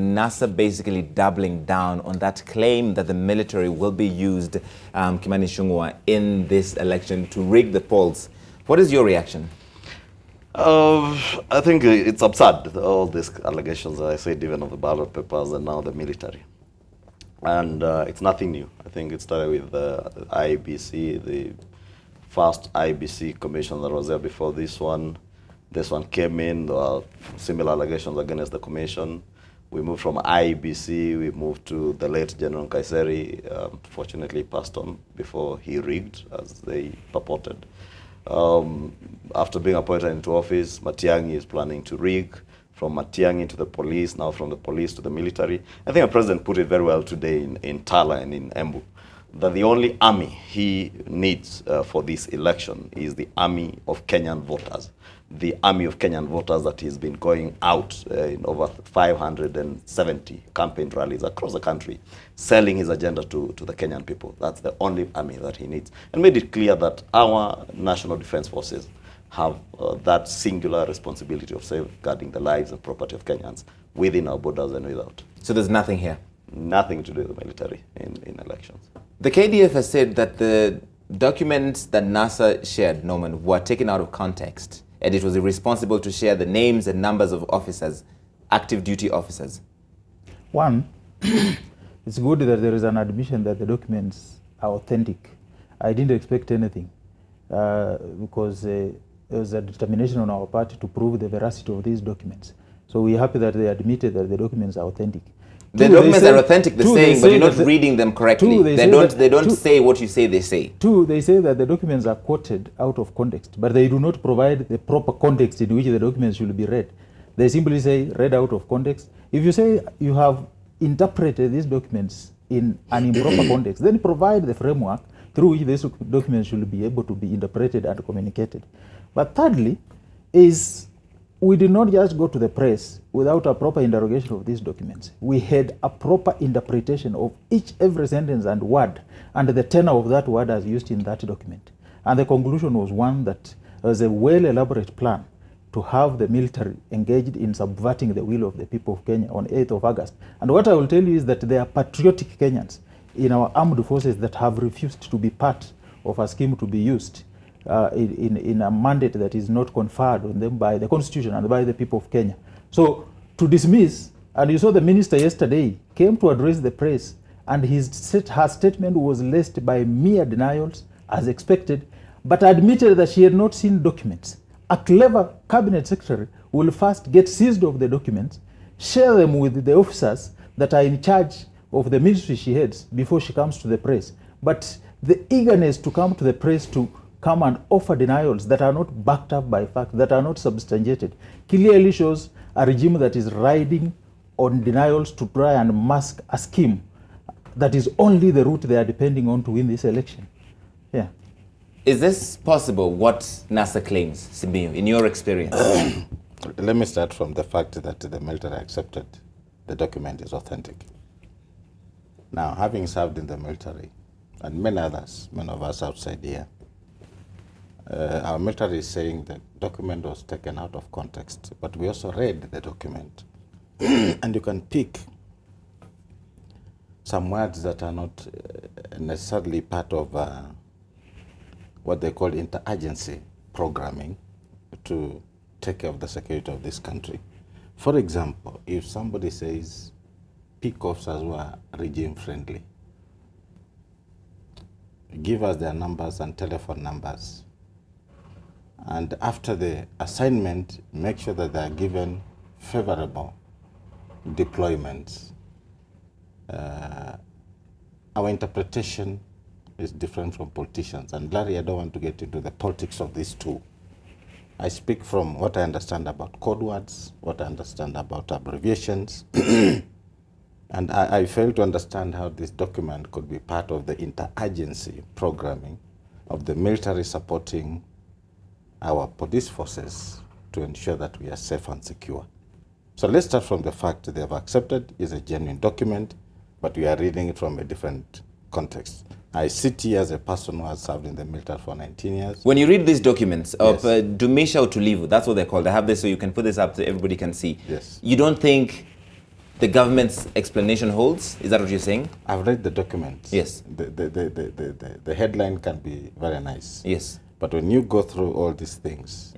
NASA basically doubling down on that claim that the military will be used, Kimani Ichung'wa, in this election to rig the polls. What is your reaction? I think it's absurd, all these allegations, I said, even of the ballot papers and now the military. And it's nothing new. I think it started with the IBC, the first IBC commission that was there before this one. This one came in, there were similar allegations against the commission. We moved from IBC, we moved to the late General Kaiseri. Fortunately, passed on before he rigged, as they purported. After being appointed into office, Matiang'i is planning to rig. From Matiang'i to the police, now from the police to the military. I think the president put it very well today in Tala and in Embu, that the only army he needs for this election is the army of Kenyan voters. The army of Kenyan voters that he's been going out in over 570 campaign rallies across the country, selling his agenda to the Kenyan people. That's the only army that he needs. And made it clear that our national defense forces have that singular responsibility of safeguarding the lives and property of Kenyans within our borders and without. So there's nothing here? Nothing to do with the military in elections. The KDF has said that the documents that NASA shared, Norman, were taken out of context, and it was irresponsible to share the names and numbers of officers, active duty officers. One, it's good that there is an admission that the documents are authentic. I didn't expect anything because there was a determination on our part to prove the veracity of these documents. So we're happy that they admitted that the documents are authentic. The documents are authentic, they're saying, but you're not reading them correctly. They don't say what you say they say. Two, they say that the documents are quoted out of context, but they do not provide the proper context in which the documents should be read. They simply say, read out of context. If you say you have interpreted these documents in an improper context, then provide the framework through which these documents should be able to be interpreted and communicated. But thirdly, is we did not just go to the press without a proper interrogation of these documents. We had a proper interpretation of every sentence and word, and the tenor of that word as used in that document. And the conclusion was one that there was a well-elaborate plan to have the military engaged in subverting the will of the people of Kenya on 8th of August. And what I will tell you is that there are patriotic Kenyans in our armed forces that have refused to be part of a scheme to be used in a mandate that is not conferred on them by the Constitution and by the people of Kenya. So to dismiss, and you saw the minister yesterday came to address the press, and her statement was laced by mere denials as expected, but admitted that she had not seen documents. A clever cabinet secretary will first get seized of the documents, share them with the officers that are in charge of the ministry she heads before she comes to the press. But the eagerness to come to the press to come and offer denials that are not backed up by fact, that are not substantiated, clearly shows a regime that is riding on denials to try and mask a scheme that is only the route they are depending on to win this election. Yeah. Is this possible, what NASA claims, Simiyu, in your experience? Let me start from the fact that the military accepted the document is authentic. Now, having served in the military, and many of us outside here, our military is saying the document was taken out of context, but we also read the document. And you can pick some words that are not necessarily part of what they call interagency programming to take care of the security of this country. For example, if somebody says pick officers who are regime friendly, give us their numbers and telephone numbers. And after the assignment, make sure that they are given favorable deployments. Our interpretation is different from politicians. And Larry, I don't want to get into the politics of these two. I speak from what I understand about code words, what I understand about abbreviations. And I fail to understand how this document could be part of the interagency programming of the military supporting our police forces to ensure that we are safe and secure. So let's start from the fact that they have accepted is a genuine document, but we are reading it from a different context. I sit here as a person who has served in the military for 19 years. When you read these documents of Dumisha Utulivu, that's what they're called. I have this so you can put this up so everybody can see. Yes. You don't think the government's explanation holds? Is that what you're saying? I've read the document. Yes. The headline can be very nice. Yes. But when you go through all these things,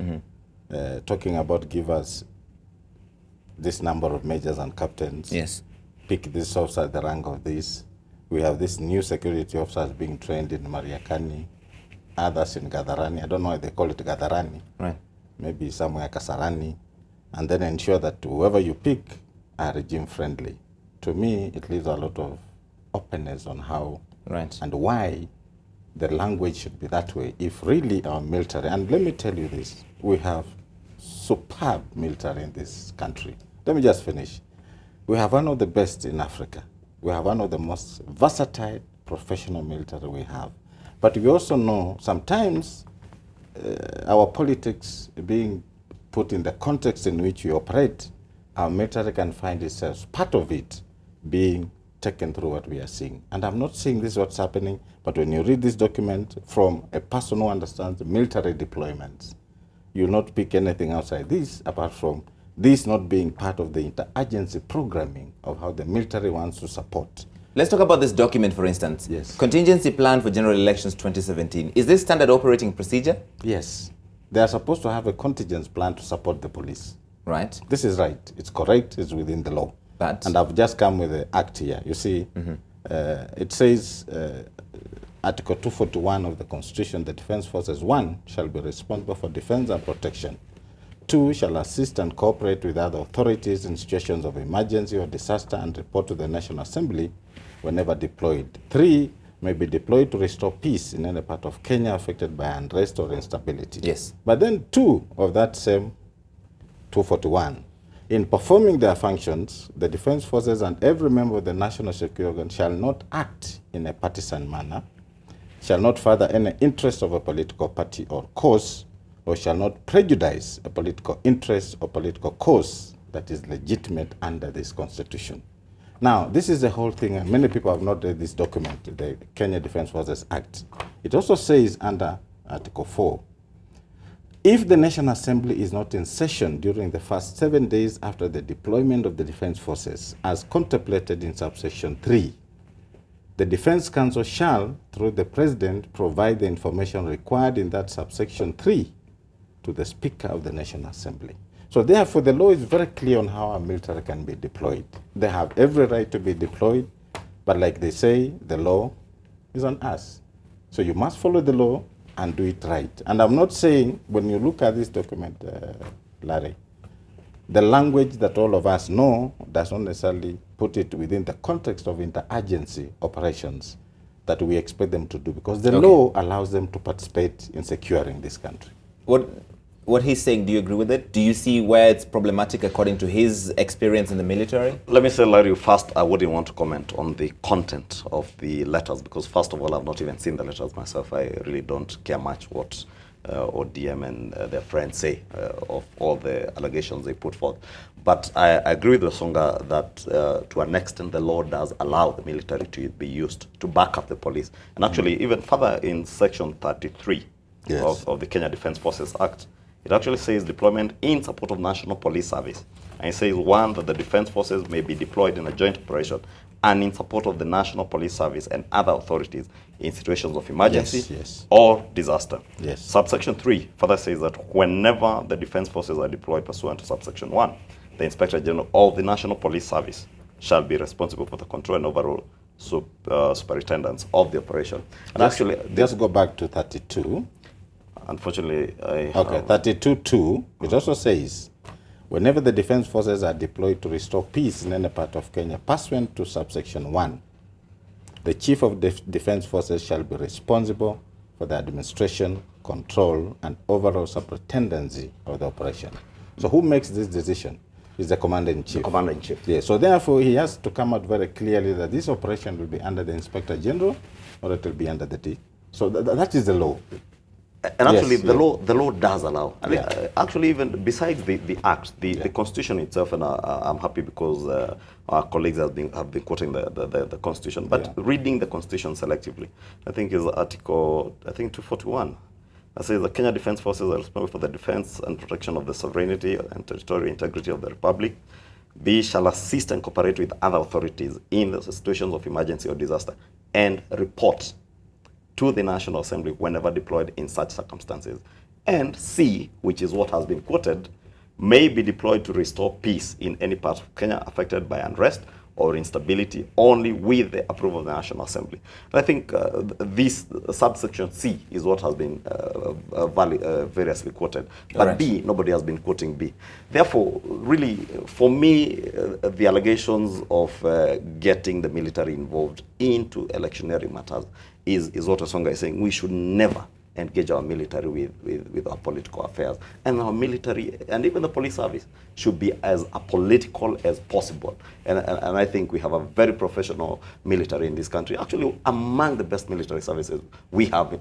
talking about give us this number of majors and captains, Yes. pick this officer at the rank of this. We have this new security officers being trained in Mariakani, others in Gadharani. I don't know why they call it Gadharani. Right. Maybe somewhere Kasarani. And then ensure that whoever you pick are regime friendly. To me, it leaves a lot of openness on how Right. and why the language should be that way. If really our military, and let me tell you this, we have superb military in this country. Let me just finish. We have one of the best in Africa. We have one of the most versatile professional military we have. But we also know sometimes our politics being put in the context in which we operate, our military can find itself, part of it, being taken through what we are seeing. And I'm not saying this is what's happening, but when you read this document from a person who understands military deployments, you'll not pick anything outside this, apart from this not being part of the interagency programming of how the military wants to support. Let's talk about this document, for instance. Yes. Contingency Plan for General Elections 2017. Is this standard operating procedure? Yes. They are supposed to have a contingency plan to support the police. Right. This is right. It's correct. It's within the law. But And I've just come with the act here. You see, it says, Article 241 of the Constitution, the Defense Forces, 1, shall be responsible for defense and protection. 2, shall assist and cooperate with other authorities in situations of emergency or disaster and report to the National Assembly whenever deployed. 3, may be deployed to restore peace in any part of Kenya affected by unrest or instability. Yes. But then 2 of that same 241, in performing their functions, the defense forces and every member of the national security organ shall not act in a partisan manner, shall not further any interest of a political party or cause, or shall not prejudice a political interest or political cause that is legitimate under this constitution. Now, this is the whole thing, and many people have not read this document, the Kenya Defense Forces Act. It also says under Article 4, if the National Assembly is not in session during the first 7 days after the deployment of the defense forces, as contemplated in subsection 3, the Defense Council shall, through the President, provide the information required in that subsection 3 to the Speaker of the National Assembly. So therefore, the law is very clear on how our military can be deployed. They have every right to be deployed, but like they say, the law is on us. So you must follow the law and do it right. And I'm not saying, when you look at this document, Larry, the language that all of us know does not necessarily put it within the context of interagency operations that we expect them to do, because the law allows them to participate in securing this country. What he's saying, do you agree with it? Do you see where it's problematic according to his experience in the military? Let me say, Larry, first, I wouldn't want to comment on the content of the letters because, first of all, I've not even seen the letters myself. I really don't care much what ODM and their friends say of all the allegations they put forth. But I agree with Werunga that to an extent the law does allow the military to be used to back up the police. And actually, even further in Section 33 of the Kenya Defense Forces Act, it actually says deployment in support of National Police Service. And it says, 1, that the defense forces may be deployed in a joint operation and in support of the National Police Service and other authorities in situations of emergency or disaster. Subsection 3 further says that whenever the defense forces are deployed pursuant to subsection 1, the Inspector General of the National Police Service shall be responsible for the control and overall superintendence of the operation. And actually, just go back to 32. Unfortunately, I 32.2, it also says, whenever the defense forces are deployed to restore peace in any part of Kenya, pursuant to subsection 1, the Chief of Defense Forces shall be responsible for the administration, control, and overall superintendency of the operation. So who makes this decision? Is the Commander-in-Chief. The Commander-in-Chief. Yeah, so therefore, he has to come out very clearly that this operation will be under the Inspector General or it will be under the D. So that is the law. And actually, the law does allow. And actually, even besides the act, the Constitution itself, and I'm happy because our colleagues have been quoting the Constitution. But reading the Constitution selectively, I think is Article 241. That says the Kenya Defense Forces are responsible for the defense and protection of the sovereignty and territorial integrity of the Republic. B, shall assist and cooperate with other authorities in the situations of emergency or disaster and report to the National Assembly whenever deployed in such circumstances. And C, which is what has been quoted, may be deployed to restore peace in any part of Kenya affected by unrest or instability only with the approval of the National Assembly. And I think this subsection C is what has been variously quoted. But right. B, nobody has been quoting B. Therefore, really, for me, the allegations of getting the military involved into electioneering matters is what Osonga is saying. We should never engage our military with our political affairs. And our military, and even the police service, should be as apolitical as possible. And I think we have a very professional military in this country, actually among the best military services we have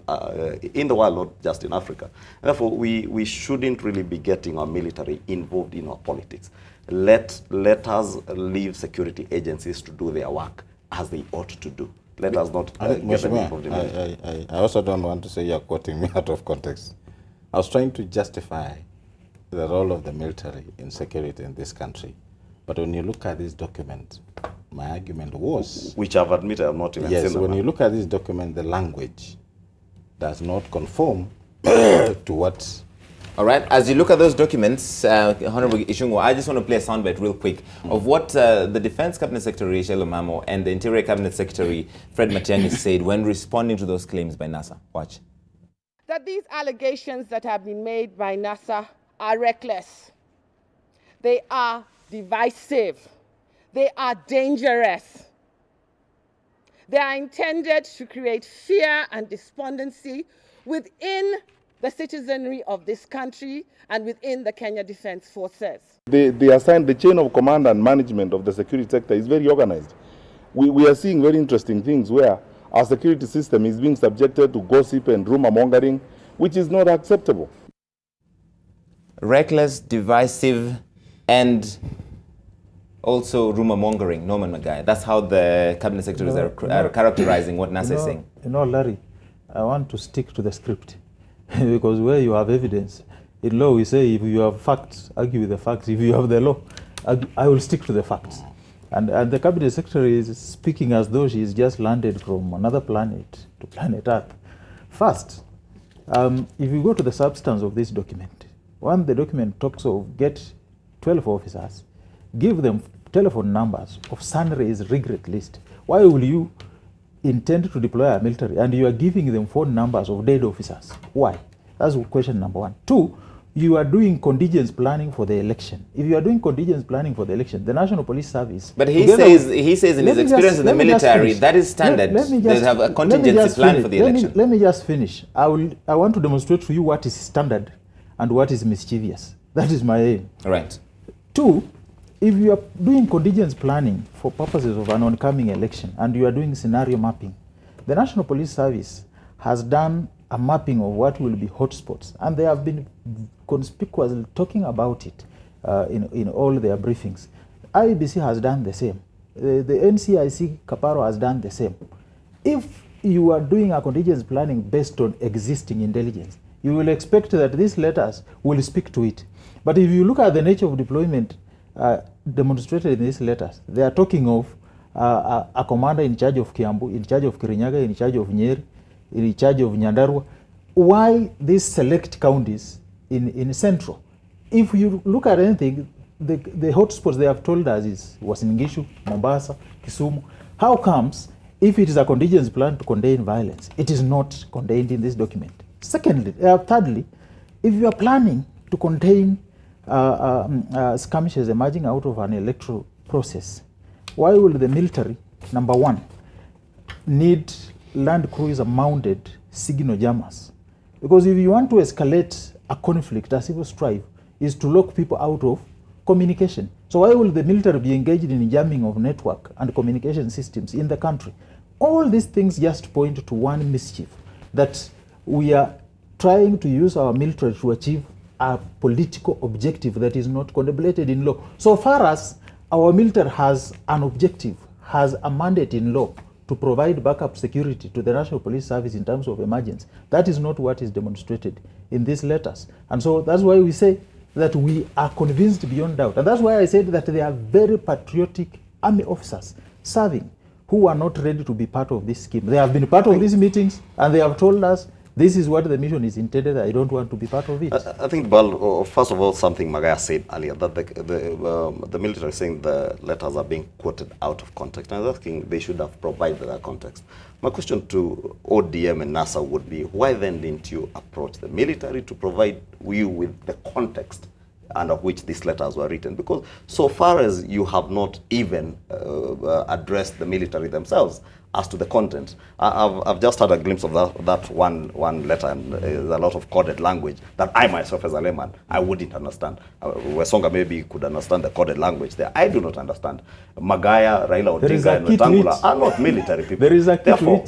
in the world, not just in Africa. And therefore, we shouldn't really be getting our military involved in our politics. Let us leave security agencies to do their work as they ought to do. Let us not get them involved in it. I also don't want to say you're quoting me out of context. I was trying to justify the role of the military in security in this country. But when you look at this document, my argument was... Which I've admitted I've not even seen. Yes, when you look at this document, the language does not conform to what... All right, as you look at those documents, Honorable Ichung'wa, I just want to play a soundbite real quick of what the Defense Cabinet Secretary Rachel Omamo and the Interior Cabinet Secretary Fred Matiang'i said when responding to those claims by NASA. Watch. That these allegations that have been made by NASA are reckless. They are divisive. They are dangerous. They are intended to create fear and despondency within the citizenry of this country and within the Kenya Defense Forces. The chain of command and management of the security sector is very organized. We are seeing very interesting things where our security system is being subjected to gossip and rumor mongering, which is not acceptable. Reckless, divisive, and also rumor mongering, Norman Magaya. That's how the cabinet secretaries are characterizing what NASA is saying. You know, Larry, I want to stick to the script. Because where you have evidence, in law we say if you have facts, argue with the facts. If you have the law, I will stick to the facts. And the cabinet secretary is speaking as though she is just landed from another planet to planet Earth. First, if you go to the substance of this document, the document talks of get 12 officers, give them telephone numbers of Sunray's regret list. Why will you intend to deploy a military and you are giving them phone numbers of dead officers? Why? That's question number one. Two, you are doing contingent planning for the election. If you are doing contingent planning for the election, the National Police Service... But he says in his experience in the military, that is standard. They have a contingency plan for the election. Let me just finish. I want to demonstrate to you what is standard and what is mischievous. That is my aim. Right. Two, if you are doing contingent planning for purposes of an oncoming election and you are doing scenario mapping, the National Police Service has done a mapping of what will be hotspots, and they have been conspicuously talking about it in all their briefings. IEBC has done the same. The NCIC Kaparo has done the same. If you are doing a contingent planning based on existing intelligence, you will expect that these letters will speak to it. But if you look at the nature of deployment demonstrated in these letters, they are talking of a commander in charge of Kiambu, in charge of Kirinyaga, in charge of Nyeri, in charge of Nyandarua. Why these select counties in Central? If you look at anything, the hotspots they have told us was in Ngishu, Mombasa, Kisumu. How comes, if it is a contingency plan to contain violence, it is not contained in this document? Secondly, thirdly, if you are planning to contain skirmishes emerging out of an electoral process, why will the military, number one, need land cruiser mounted signal jammers? Because if you want to escalate a conflict, a civil strife, is to lock people out of communication. So why will the military be engaged in jamming of network and communication systems in the country? All these things just point to one mischief, that we are trying to use our military to achieve a political objective that is not contemplated in law. So far as our military has an objective, has a mandate in law to provide backup security to the National Police Service in terms of emergency, that is not what is demonstrated in these letters. And so that's why we say that we are convinced beyond doubt. And that's why I said that they are very patriotic army officers serving who are not ready to be part of this scheme. They have been part of these meetings and they have told us this is what the mission is intended. I don't want to be part of it. I think, well, first of all, something Magaya said earlier, that the military is saying the letters are being quoted out of context. And I was asking they should have provided that context. My question to ODM and NASA would be, why then didn't you approach the military to provide you with the context under which these letters were written? Because so far as you have not even addressed the military themselves as to the content. I've just had a glimpse of that one letter, and there's a lot of coded language that I myself as a layman, I wouldn't understand. Wesonga maybe could understand the coded language there. I do not understand. Magaya, Raila Odinga, and Wetangula are not military people. There is a Therefore,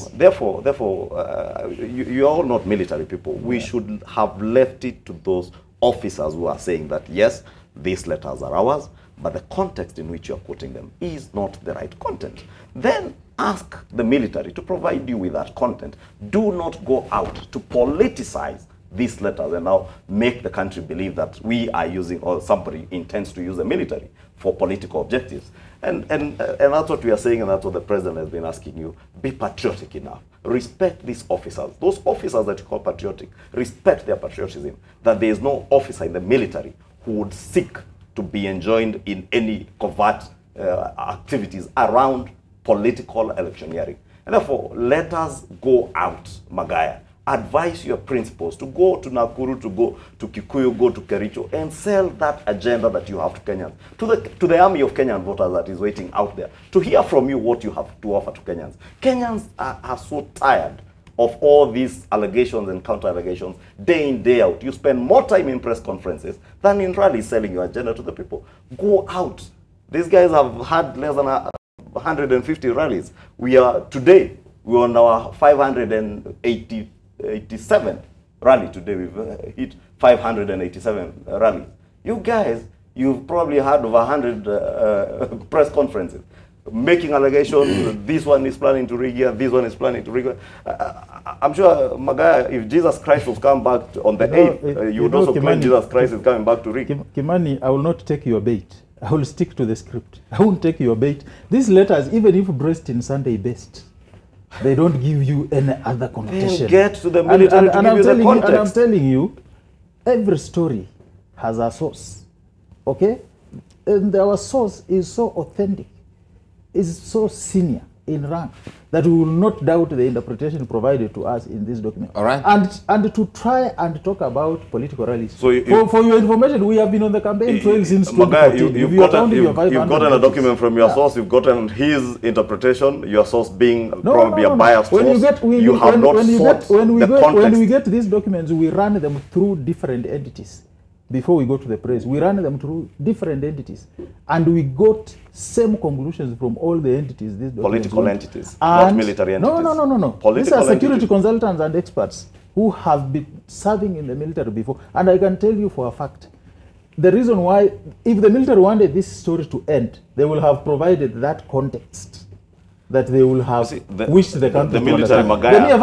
you are all not military people. We should have left it to those officers who are saying that, yes, these letters are ours, but the context in which you are quoting them is not the right content. Then ask the military to provide you with that content. Do not go out to politicize these letters and now make the country believe that we are using, or somebody intends to use the military for political objectives. And that's what we are saying, and that's what the president has been asking you. Be patriotic enough. Respect these officers. Those officers that you call patriotic, respect their patriotism. That there is no officer in the military who would seek to be enjoined in any covert activities around political electioneering. And therefore, let us go out, Magaya. Advise your principals to go to Nakuru, to go to Kikuyu, go to Kericho, and sell that agenda that you have to Kenyans, to the army of Kenyan voters that is waiting out there, to hear from you what you have to offer to Kenyans. Kenyans are so tired of all these allegations and counter-allegations day in, day out. You spend more time in press conferences than in rallies selling your agenda to the people. Go out. These guys have had less than 150 rallies. Today, we're on our 587 rally today. We've hit 587 rallies. You guys, you've probably had over 100 press conferences, making allegations. This one is planning to rig here, this one is planning to rig here. I'm sure, Magaya, if Jesus Christ was come back on the 8th, you would also claim Jesus Christ is coming back to rig. Kimani, I will not take your bait. I will stick to the script. I won't take your bait. These letters, even if braced in Sunday best, they don't give you any other connotation. Get to the military to give you the context. And I'm telling you, every story has a source, okay? And our source is so authentic, is so senior in rank, that we will not doubt the interpretation provided to us in this document. All right. And to try and talk about political rallies. So for your information, we have been on the campaign trail since 2014. You've gotten a document from your source, you've gotten his interpretation, your source being probably a biased source. When we get these documents, we run them through different entities. Before we go to the press, we ran them through different entities, and we got same conclusions from all the entities. These political entities, not military entities. No. These are security consultants and experts who have been serving in the military before. And I can tell you for a fact, the reason why, if the military wanted this story to end, they will have provided that context that they will have wished the country the military, Magaya,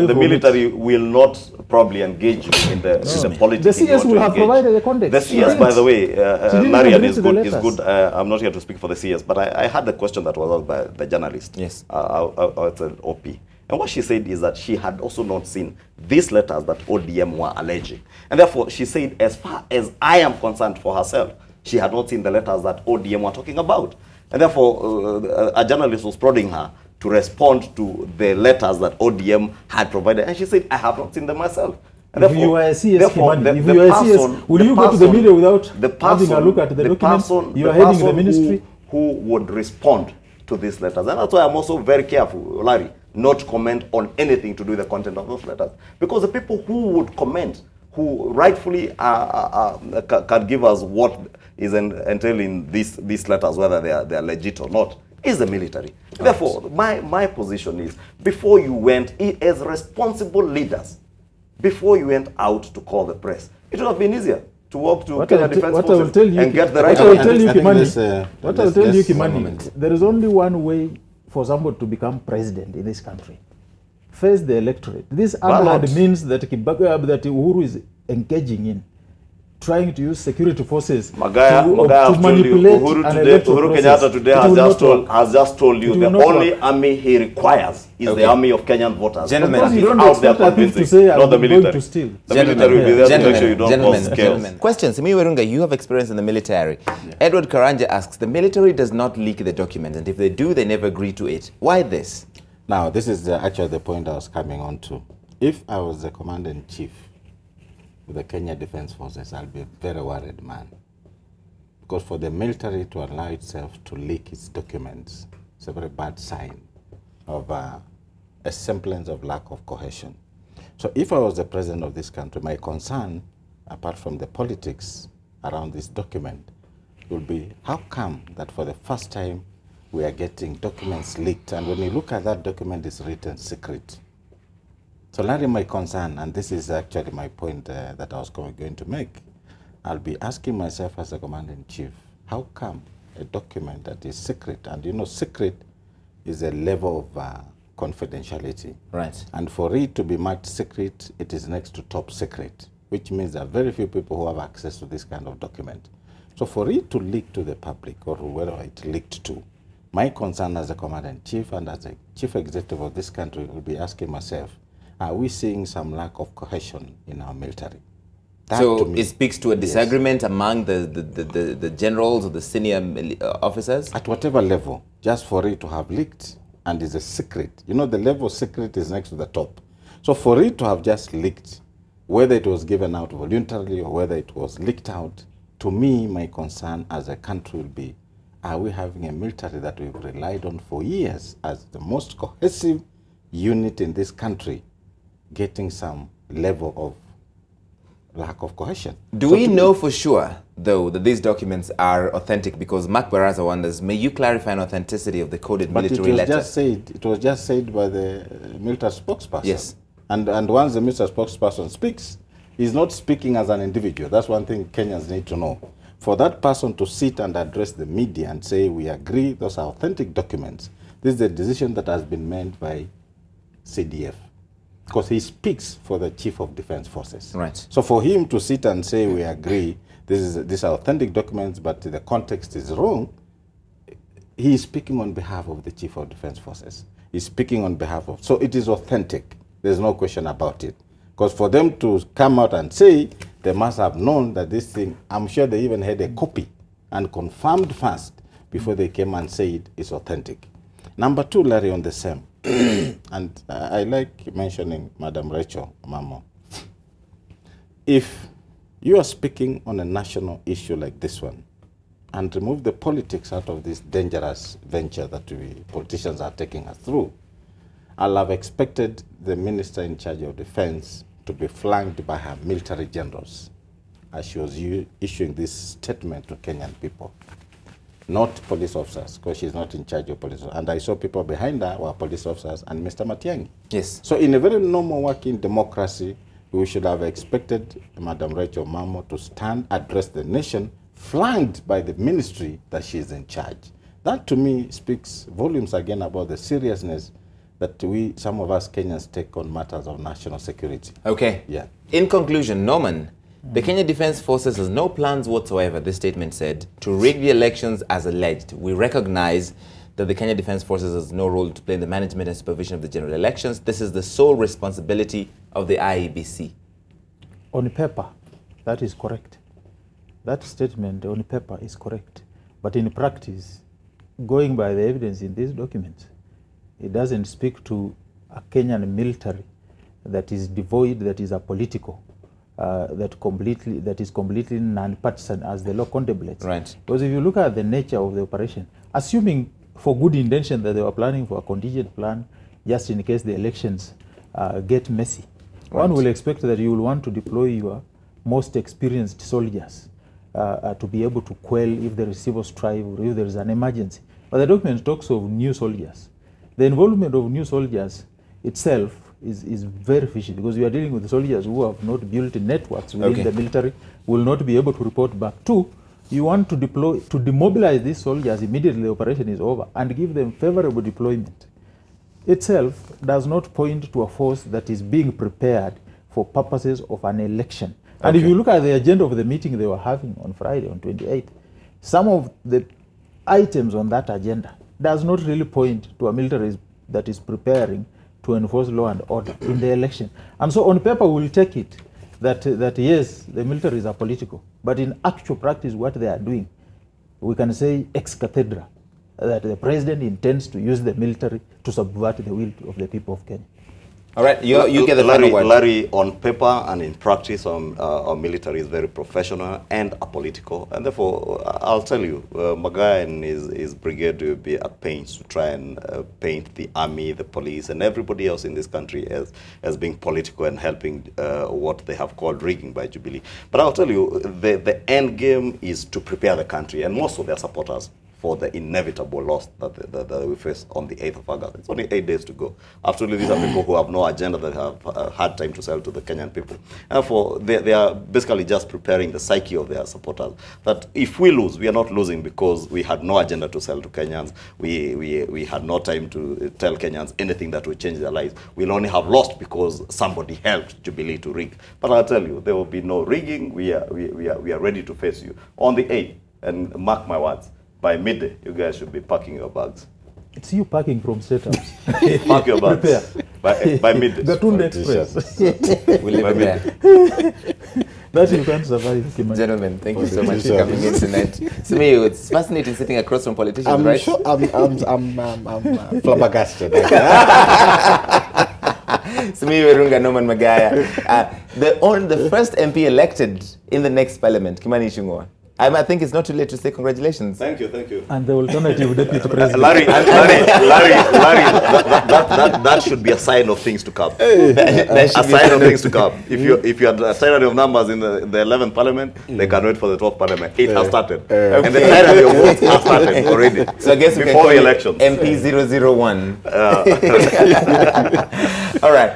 the military will not probably engage you in the politics. The CS will have provided the context. The CS, by the way, Marian is good. I'm not here to speak for the CS, but I had the question that was asked by the journalist. Yes. It's an OP. And what she said is that she had also not seen these letters that ODM were alleging. And therefore, she said, as far as I am concerned for herself, she had not seen the letters that ODM were talking about. And therefore, a journalist was prodding her to respond to the letters that ODM had provided. And she said, I have not seen them myself. And if you are a CS, will you go to the media without having a look at the documents? You are heading the ministry. Who would respond to these letters. And that's why I'm also very careful, Larry, not to comment on anything to do with the content of those letters. Because the people who would comment, who rightfully can give us what is entailed in these letters, whether they are legit or not, is the military. Therefore, my position is, before you went, as responsible leaders, before you went out to call the press, it would have been easier to walk to Kenya Defense Forces and get the right... What I will tell you, Kimani, there is only one way for somebody to become president in this country. face the electorate. This ballot means that that Uhuru is engaging in, trying to use security forces Magaya, to I've told you, manipulate Uhuru Kenyatta today has just told you the only army he requires is the army of Kenyan voters. Gentlemen, you don't out there expect people to convincing, say, not the I'm going military. to steal. The military will be there to make sure you don't cause chaos. Gentlemen. Question, Simiyu Werunga, you have experience in the military. Yeah. Edward Karanja asks, the military does not leak the documents, and if they do, they never agree to it. Why this? Now, this is actually the point I was coming on to. If I was the commander-in-chief with the Kenya Defense Forces, I'll be a very worried man. Because for the military to allow itself to leak its documents, it's a very bad sign of a semblance of lack of cohesion. So if I was the president of this country, my concern, apart from the politics around this document, will be how come that for the first time we are getting documents leaked, and when you look at that document, it's written secret. So Larry, my concern, and this is actually my point that I was going to make, I'll be asking myself as a commander-in-chief, how come a document that is secret, and you know secret is a level of confidentiality. Right. And for it to be marked secret, it is next to top secret, which means there are very few people who have access to this kind of document. So for it to leak to the public, or wherever it leaked to, my concern as a commander-in-chief and as a chief executive of this country will be asking myself, are we seeing some lack of cohesion in our military? That so me, it speaks to a disagreement among the generals or the senior officers? At whatever level, just for it to have leaked, and is a secret. You know, the level of secret is next to the top. So for it to have just leaked, whether it was given out voluntarily or whether it was leaked out, to me, my concern as a country will be, are we having a military that we've relied on for years as the most cohesive unit in this country getting some level of lack of cohesion? Do we know for sure, though, that these documents are authentic? Because Mark Baraza wonders, may you clarify an authenticity of the coded military letter? It was just said by the military spokesperson. Yes. And once the military spokesperson speaks, he's not speaking as an individual. That's one thing Kenyans need to know. For that person to sit and address the media and say, we agree, those are authentic documents, this is a decision that has been made by CDF. Because he speaks for the Chief of Defense Forces. Right. So for him to sit and say, we agree, these are authentic documents, but the context is wrong, he is speaking on behalf of the Chief of Defense Forces. He's speaking on behalf of, so it is authentic. There's no question about it. Because for them to come out and say, they must have known that this thing, I'm sure they even had a copy and confirmed first before they came and said it's authentic. Number two, Larry, on the same. And I like mentioning Madam Rachel Mamo. If you are speaking on a national issue like this one and remove the politics out of this dangerous venture that we politicians are taking us through, I'll have expected the minister in charge of defense to be flanked by her military generals as she was issuing this statement to Kenyan people. Not police officers, because she's not in charge of police. And I saw people behind her were police officers and Mr. Matiang'i. Yes. So in a very normal working democracy, we should have expected Madam Rachel Mamo to stand, address the nation, flanked by the ministry that she is in charge. That to me speaks volumes again about the seriousness that some of us Kenyans take on matters of national security. Okay. Yeah. In conclusion, Norman, the Kenya Defense Forces has no plans whatsoever, this statement said, to rig the elections as alleged. We recognize that the Kenya Defense Forces has no role to play in the management and supervision of the general elections. This is the sole responsibility of the IEBC. On paper, that is correct. That statement on paper is correct. But in practice, going by the evidence in these documents, it doesn't speak to a Kenyan military that is devoid, that is apolitical, that is completely non-partisan as the law contemplates. Right. Because if you look at the nature of the operation, assuming for good intention that they were planning for a contingent plan just in case the elections get messy, right, one will expect that you will want to deploy your most experienced soldiers to be able to quell if there is civil strife or if there is an emergency. But the document talks of new soldiers. The involvement of new soldiers itself is very fishy, because we are dealing with soldiers who have not built networks within the military, will not be able to report back. Two, you want to demobilize these soldiers immediately the operation is over and give them favorable deployment. itself does not point to a force that is being prepared for purposes of an election. And if you look at the agenda of the meeting they were having on Friday, on 28th, some of the items on that agenda does not really point to a military that is preparing to enforce law and order in the election. And so on paper we'll take it that yes, the militaries are political, but in actual practice what they are doing, we can say ex cathedra, that the president intends to use the military to subvert the will of the people of Kenya. All right, you get the final word. Larry, on paper and in practice, our military is very professional and apolitical. And therefore, I'll tell you, Magaya and his brigade will be at pains to try and paint the army, the police, and everybody else in this country as being political and helping what they have called rigging by Jubilee. But I'll tell you, the end game is to prepare the country and most of their supporters for the inevitable loss that we face on the 8th of August. It's only 8 days to go. Absolutely, these are people who have no agenda, that have had time to sell to the Kenyan people. And therefore, they are basically just preparing the psyche of their supporters, that if we lose, we are not losing because we had no agenda to sell to Kenyans. We had no time to tell Kenyans anything that would change their lives. We'll only have lost because somebody helped Jubilee to rig. But I'll tell you, there will be no rigging. We are ready to face you on the 8th. And mark my words, by midday, you guys should be packing your bags. It's you packing from State House. Pack your bags. By midday. The Tunde Express. We'll leave it there. That you can't survive, Kimani. Gentlemen, thank you so much for coming in tonight. Simiyu, it's fascinating sitting across from politicians, I'm right? sure I'm flabbergasted. Simiyu Werunga, Norman Magaya. The first MP elected in the next parliament, Kimani Ichung'wa. I think it's not too late to say congratulations. Thank you, thank you. And the alternative deputy president. Larry, that should be a sign of things to come. A sign of things to come. If you had a tyranny of numbers in the 11th parliament, they can wait for the 12th parliament. It has started. And the tyranny of votes has started already. So I guess we before can the elections. MP 001. All right.